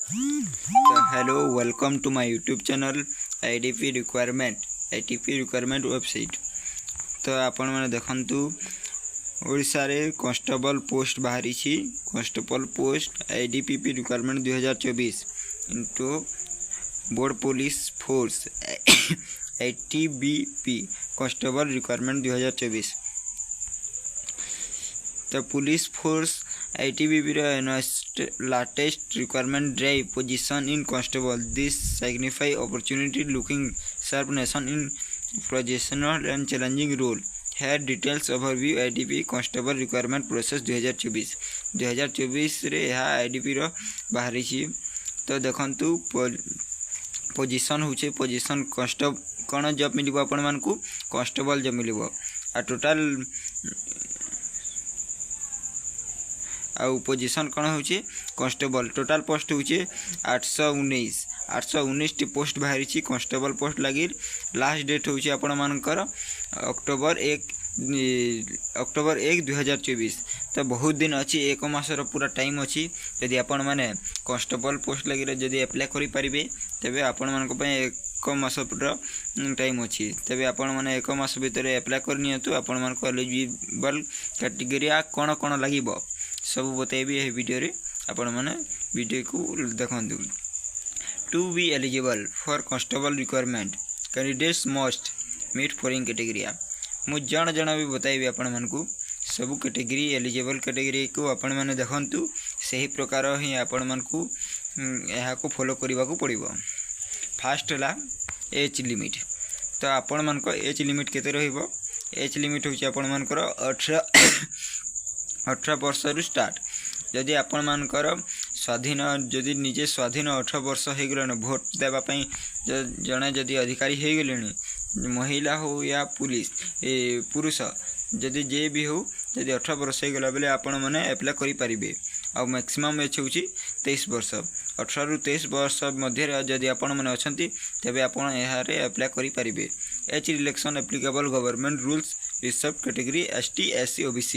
So hello, welcome to my YouTube channel ITP requirement website। तो आपण मैंने देखंतु ओडिशा रे कांस्टेबल पोस्ट बाहरी छी। Constable post IDPP requirement 2024 into board police force ITBP constable requirement 2024। तो police force ITBP latest requirement drive position in constable. This signify opportunity looking serve nation in professional and challenging role. Here details overview IDP constable requirement process 2024 रे यह IDP रो बाहरी छी। तो देखंतु position होचे position constable कोन job मिलिबो आपण मानकू constable job मिलिबो आ total आउ position कौन होची कांस्टेबल टोटल पोस्ट होची 819 टी पोस्ट बाहरी छी। कांस्टेबल पोस्ट लगी लास्ट डेट होची आपण मानकर अक्टोबर 1 2024। तो बहुत दिन अच्छी एक मासर पूरा टाइम अच्छी। यदि आपण माने कांस्टेबल पोस्ट लगी जदि अप्लाई करि परिबे तबे आपण मानक पय एक मास टाइम अच्छी। तबे आपण माने एक मास भीतर अप्लाई कर नियतु। आपण मानक एलिजिबल कैटेगरी कौन कौन लागिबो सब बतेबी ए वीडियो रे। आपण माने वीडियो को देखंतु। To be eligible for constable requirement candidates must meet following category. मु जण भी बताइबी आपण मानकू सब कैटेगरी एलिजिबल कैटेगरी को आपण माने देखंतु। सही प्रकार ही आपण मानकू एहा को फॉलो करबा को पड़िबो। फास्ट ला एज लिमिट। तो आपण मानको एज लिमिट केते रहइबो। एज लिमिट होची आपण मानकर 18 वर्ष रु स्टार्ट। जदि आपण मानकर स्वाधीन जदि निजे स्वाधीन 18 वर्ष हो गले भोट देबा पई जणे जदि अधिकारी हो गले महिला हो या पुलिस पुरुष जदि जे भी हो जदि 18 वर्ष हो गला बेले आपण माने अप्लाई करि परिबे। आ मैक्सिमम एज होची 23 वर्ष। 18 रु 23 वर्ष मध्य जदि आपण माने अछंती तबे आपण एहा रे अप्लाई करि परिबे। Age relaxation applicable government rules reserve category ST SC OBC।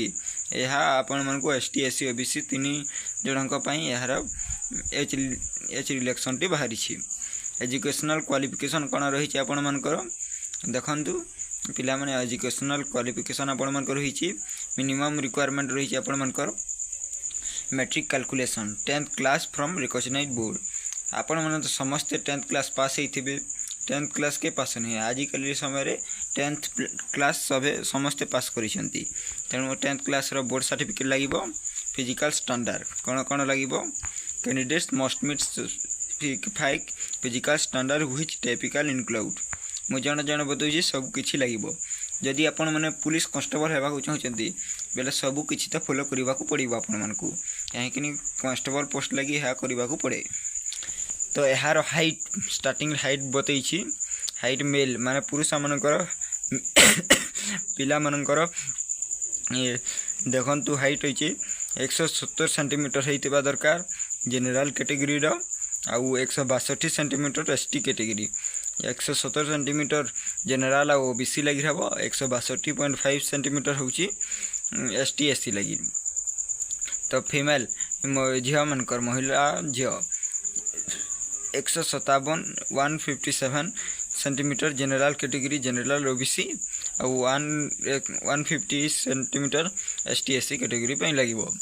यह आपण मन को ST SC OBC तीन जनक यार एज रिलेक्शन टी बाहरी छी। एजुकेशनल क्वालिफिकेशन कौन रही आपण मानकर देखंतु। पिला माने एजुकेशनल क्वालिफिकेशन आपण मानकर रही मिनिमम रिक्वायरमेंट रही आपण मानकर matric calculation 10th class from recognised board. आपण माने तो समस्त 10th class pass होइथिबे। 10th class के पास नहीं आजिकल समय रे 10th क्लास सभे समस्ते पास करिसेंती। तेणु 10th क्लास रो बोर्ड सर्टिफिकेट लागिबो। फिजिकल स्टैंडर्ड कौन कौन लागिबो। Candidates must meet 5 physical standard which typical include. मु जण बतौछि सब किछि लागिबो। जदि आपण माने पुलिस कांस्टेबल हेबा को चाहछंती बेले सब किछि त फॉलो करबा को पड़िबो आपण मानकू। काहेकि कांस्टेबल पोस्ट लगी हा करबा को पड़े। तो यार हाइट स्टार्टिंग हाइट बतई हाइट मेल माने पुरुष मानकर पिला मानकर देखंतु हाइट होची 170 सेंटीमीटर होइतिबा दरकार जनरल कैटेगरी रो। आउ 162 centimetre ST category 170 centimetre general आउ OBC लगी रहबो। 162.5 सेंटीमीटर होची ST SC लगी। तो फीमेल झियो मानकर महिला झियो 157 centimetre general category general OBC और 150 सेंटीमीटर ST SC कैटेगरी पे लगिबो।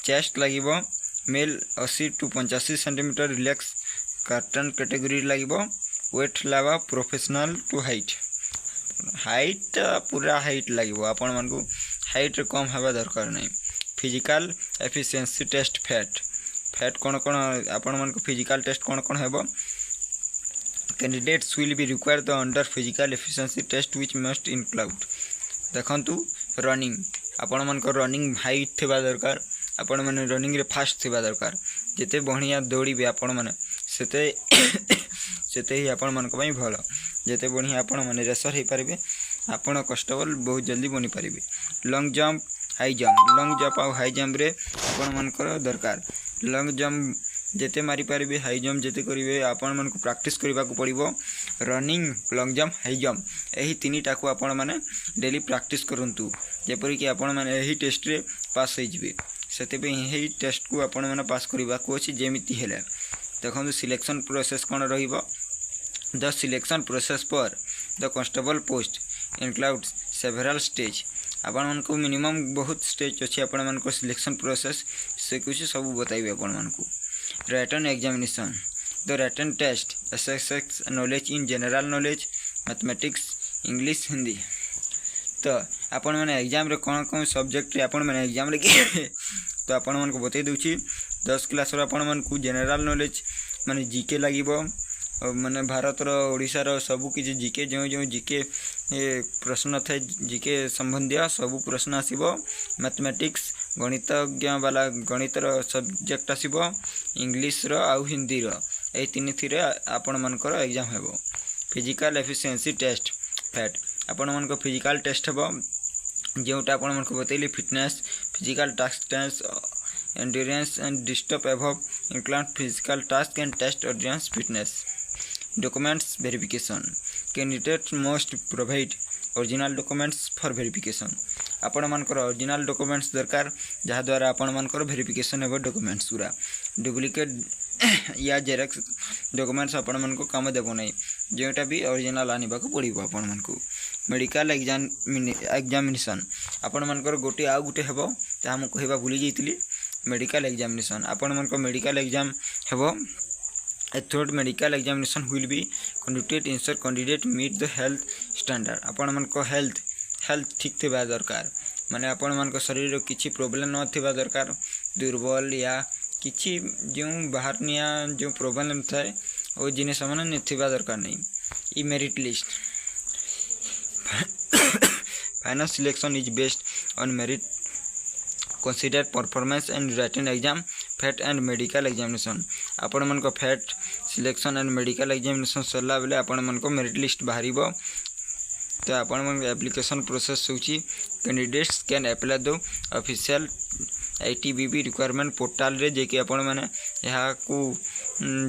चेस्ट लगिबो मेल 80 to 85 सेंटीमीटर रिलैक्स कार्टन कैटेगरी लगिबो। वेट लावा प्रोफेशनल टू हाइट पूरा हाइट लगिबो। आपण मानकू हाइट कम हवा दरकार नहीं। फिजिकल एफिशिएंसी टेस्ट फैट कौन कौन आपण मन को फिजिकल टेस्ट कौन कौन हेबो। Candidates will be required the under physical efficiency test which must include. देखंतु रनिंग आपण मन को रनिंग हाइट थिबा दरकार। आपण मन रनिंग रे फास्ट थिबा दरकार। जेते बढ़िया दौड़ीबे आपण मन सेते ही आपण मन को पई भलो। जेते बढ़िया आपण मन रेसर हे परिबे आपण कांस्टेबल बहुत जल्दी बनी परिबे। लॉन्ग जंप हाई जंप और हाई जंप रे आपण मन को दरकार। लॉन्ग जंप जेते मारी पारिबे हाई जंप जेते करिवे आपण मन को प्रैक्टिस करबा को पड़िबो। Running long jump high jump एही तीनटा को आपण माने डेली प्रैक्टिस करंतु जेपरि कि आपण माने एही टेस्ट रे पास हो जिवे। सेते पे एही टेस्ट को आपण माने पास करबा को अछि जेमिति हेले देखो सिलेक्शन प्रोसेस कौन रहिबो द सिलेक्शन प्रोसेस पर the constable post includes several stage आपण मन को मिनिमम बहुत स्टेज अच्छे आपण मन को सिलेक्शन प्रोसेस से कुछ सब बताइबे आपण मन को written examination the written test assesses knowledge in general knowledge mathematics English Hindi तो आपण मैंने एग्जाम रे कौन कौन सब्जेक्ट रे आपण मैंने एग्जाम रे तो आपण मन को बतई दूची 10 क्लास रो आपण मन को जनरल नॉलेज माने जीके लागिबो माने भारत रो ओडिसा रो सब किछि जीके जो जो जीके प्रश्न थे जीके संबंधी सब प्रश्न आसीबो मैथमेटिक्स गणितज्ञ वाला गणित रो सब्जेक्ट आसीबो इंग्लिश रो आ हिंदी रो ए तीन थिरे आपण मनकर एग्जाम हेबो फिजिकल एफिशिएंसी टेस्ट फैट आपण मन को फिजिकल टेस्ट हेबो जोटा आपण मन को बतैली fitness physical task test endurance and disturb above include physical task and test endurance fitness documents verification candidate must provide original documents for verification आपण मनकर ओरिजिनल डॉक्यूमेंट्स दरकार जहाँ द्वारा आपण मनकर वेरिफिकेशन हेबो डॉक्यूमेंट्स पूरा डुप्लिकेट या जेरक्स डॉक्यूमेंट्स आपण मन को काम देबो नहीं जोटा भी ओरिजिनल आनिबा को पड़िबो आपण मन को मेडिकल एग्जामिनेशन आपण मनकर गोटे आ गोटे हेबो ता हम कहबा भूली जैतली मेडिकल एग्जामिनेशन आपण मन को मेडिकल एग्जाम हेबो A third medical examination will be conducted ensure candidate meet the health standard आपण मन को हेल्थ ठीक थिबा दरकार माने आपण मन को शरीर रो किछि प्रॉब्लम न थिबा दरकार दुर्बल या किछि जो बाहर निया जो प्रॉब्लम थाए ओ जिनिस मन न थिबा दरकार नहीं ई merit list final selection is based on merit consider performance and written exam fat and medical examination आपण मन को fat selection and medical examination सरला बेले आपण मन को मेरिट लिस्ट बाहरिबो तो आपण मन एप्लीकेशन प्रोसेस होची candidates can apply the official ITBP requirement portal रे जे कि आपण माने यहा को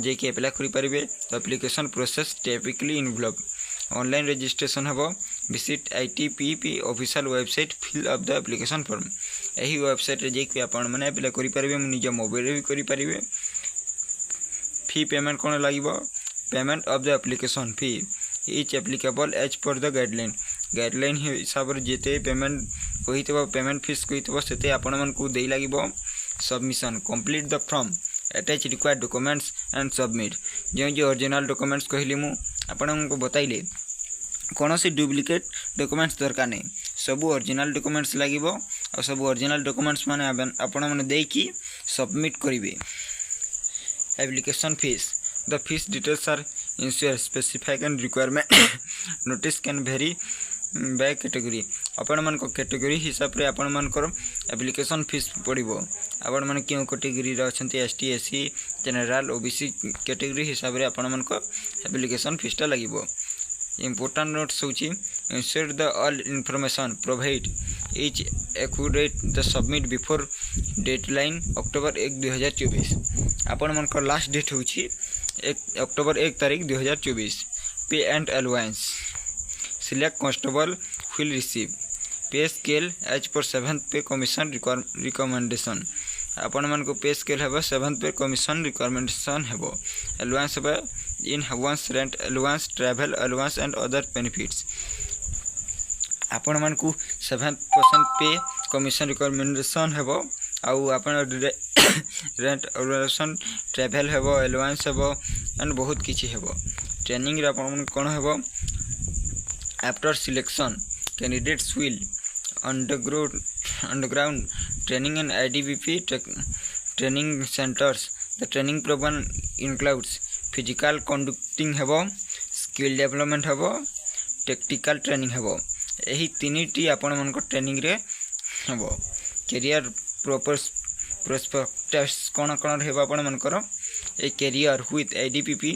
जे कि अप्लाई करि परिबे तो application process typically involve online registration हबो visit ITBP official website fill up the application form यही वेबसाइट रे जे कि आपण माने अप्लाई करि परिबे निज मोबाइल रे भी करि परिबे फी पेमेंट कोन लागिबो payment of the application fee is applicable as per the guideline हिसाब रे जेते पेमेंट कहितबो पेमेंट फीस कहितबो सेते आपण मन को देई लागिबो submission complete the form attach required documents and submit जो ओरिजिनल डॉक्यूमेंट्स कहली मु आपण को बताइले कौन सी डुप्लिकेट डॉक्यूमेंट्स दरकार नहीं सब ओरिजिनल डॉक्यूमेंट्स लागिबो और सब ओरिजिनल डॉक्यूमेंट्स माने आपण माने देई की सबमिट करिवे application fees the fees details are ensure specified and requirement notice can vary by category आपण मन को कैटेगरी हिसाब रे आपण मन को एप्लीकेशन फीस पड़िबो आपण मन क्यों कैटेगरी रे अछंती ST SC general OBC category हिसाब रे आपण मन को एप्लीकेशन फीस टा लागिबो important notes होची ensure the all information provide each accurate the submit before deadline October 1 2024 आपण मन को लास्ट डेट होची October 1 तारीख 2024 पे and allowance select constable will receive pay scale as per 7th pay commission recommendation आपण मन को पे स्केल हेबो 7th पे कमीशन रिकमेंडेशन हेबो अलाउंस हेबो in house rent allowance travel allowance and other benefits आपण मन को 7% पे कमीशन रिकमेंडेशन हेबो आउ आपण रेंट अलाउंस ट्रैवल हेबो अलाउंस हेबो एंड बहुत किछि हेबो ट्रेनिंग रे आपण मन कोन हेबो after selection candidates will underground training in ITBP training centers. The training program includes physical conducting हेबो स्किल डेवलपमेंट हेबो टेक्निकल ट्रेनिंग हेबो एही तीनटी आपण मन को ट्रेनिंग रे हेबो करियर प्रोस्पेक्टस कोन हेबो आपण मन को a career with ITBP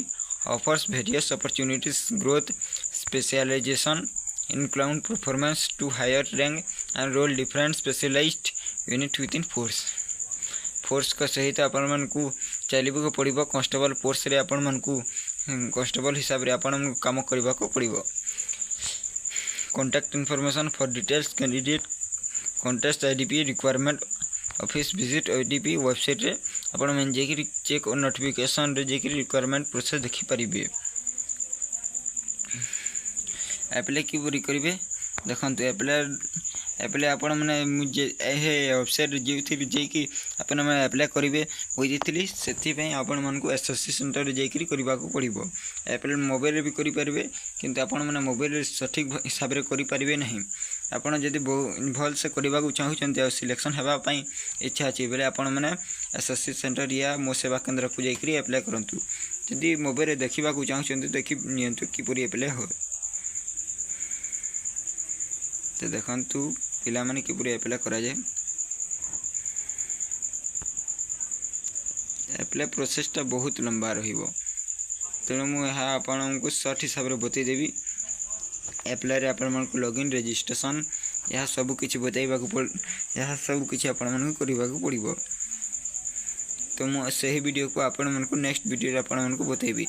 offers various opportunities growth specialization include performance to higher rank and role different specialized unit within force का सहित आपण मन को चलिबो को पड़िबो कांस्टेबल फोर्स रे आपण मन को कांस्टेबल हिसाब रे आपण मन काम करबा को पड़िबो contact information for details candidate contact ITBP requirement office visit ITBP website रे आपण मैंने जाकि चेक और नोटिफिकेशन रे जाकि रिक्वायरमेंट प्रोसेस देखि परिबे। अप्लाई किपरि करिवे देखंतु अप्लाई आपण माने मुझे वेबसाइट जेउथि जेकि आपण माने अप्लाई करिवे होई दिथिली सेथि पई आपण मन को एसएससी सेंटर जेकि करबा को पड़िबो। अप्लाई मोबाइल रे भी करि परिबे किंतु आपण माने मोबाइल रे सठिक हिसाब रे करि परिबे नहीं। आपण जदि भल से करबा को चाहउछन्ते आ सिलेक्शन हेबा पई इच्छा अछि बेले आपण माने एसएससी सेंटर या मो सेवा केंद्र को जेकि अप्लाई करंतु। जदि मोबाइल रे देखिबा को चाहउछन्ते देखि नियंतु किपरि अप्लाई हो। तो देखंतु पिला माने किपरि अप्लाई करा जाय। अप्लाई प्रोसेसटा बहुत लंबा रहिबो तेणु मु यहाँ आपण को शॉर्ट हिसाब रे बतई देबी। अप्लाई रे आपण मन को लॉगिन रजिस्ट्रेशन यह सब किछि बताइबा को पड़ यह सब किछि आपण मन को करबा को पड़िबो। तो मु सही वीडियो को आपण मन को नेक्स्ट वीडियो रे आपण मन को बतैबी।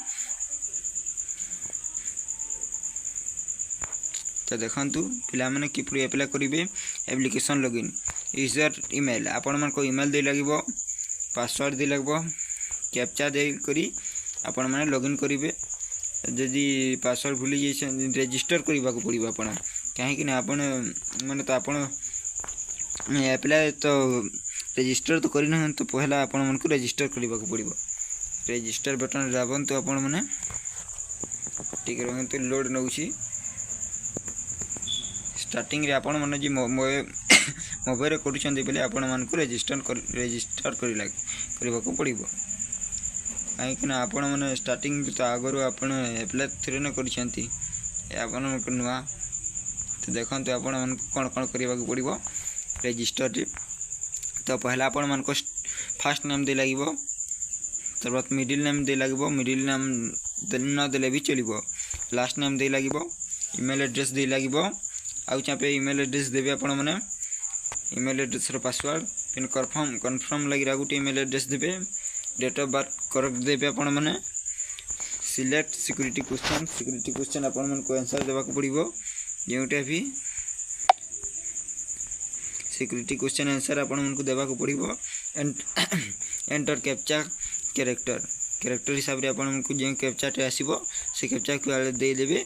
तो देखंतु पिला माने किपरि अप्लाई करिवे। एप्लिकेशन लॉगिन यूजर ईमेल आपण मन को ईमेल दे लागबो, पासवर्ड दे लागबो, कैप्चा दे करी आपण माने लॉगिन करिवे। जदि पासवर्ड भूली जाय रजिस्टर करबा को पड़िबो आपण काहे कि ना आपण माने तो आपण अप्लाई तो रजिस्टर तो करि न तो पहला आपण मन को रजिस्टर करबा को पड़िबो। रजिस्टर बटन दाबन तो आपण माने ठीक रहंतु लोड नउची। स्टार्टिंग रे आपण मन जी मोबाइल रे करूछन्ते बेले आपण मन को रजिस्टर करबा को पड़िबो। काहे कि ना आपण मन स्टार्टिंग तो आगरो आपण अप्लाई थरे न करूछन्ती आपण मन को नुआ। तो देखंतु आपण मन को कोन करबा को पड़िबो रजिस्टर रे। तो पहला आपण मन को फर्स्ट नेम दे लागिबो, तबत मिडिल नेम दे लागिबो, मिडिल नेम न देले भी चलिबो, लास्ट नेम दे लागिबो, ईमेल एड्रेस दे लागिबो। आउ चापे ईमेल एड्रेस देबे आपण माने ईमेल एड्रेस रो पासवर्ड पिन कन्फर्म लगी गुटे ईमेल एड्रेस देबे। डेट ऑफ बर्थ करेक्ट देबे आपण माने। सिलेक्ट सिक्योरिटी क्वेश्चन आपण मन को आंसर देबा को पड़िबो। जेउटे भी सिक्योरिटी क्वेश्चन आंसर आपण मन को देबा को पड़िबो। एंटर कैप्चा कैरेक्टर हिसाब रे आपण मन को जे कैप्चा टे आसीबो से कैप्चा को दे देबे।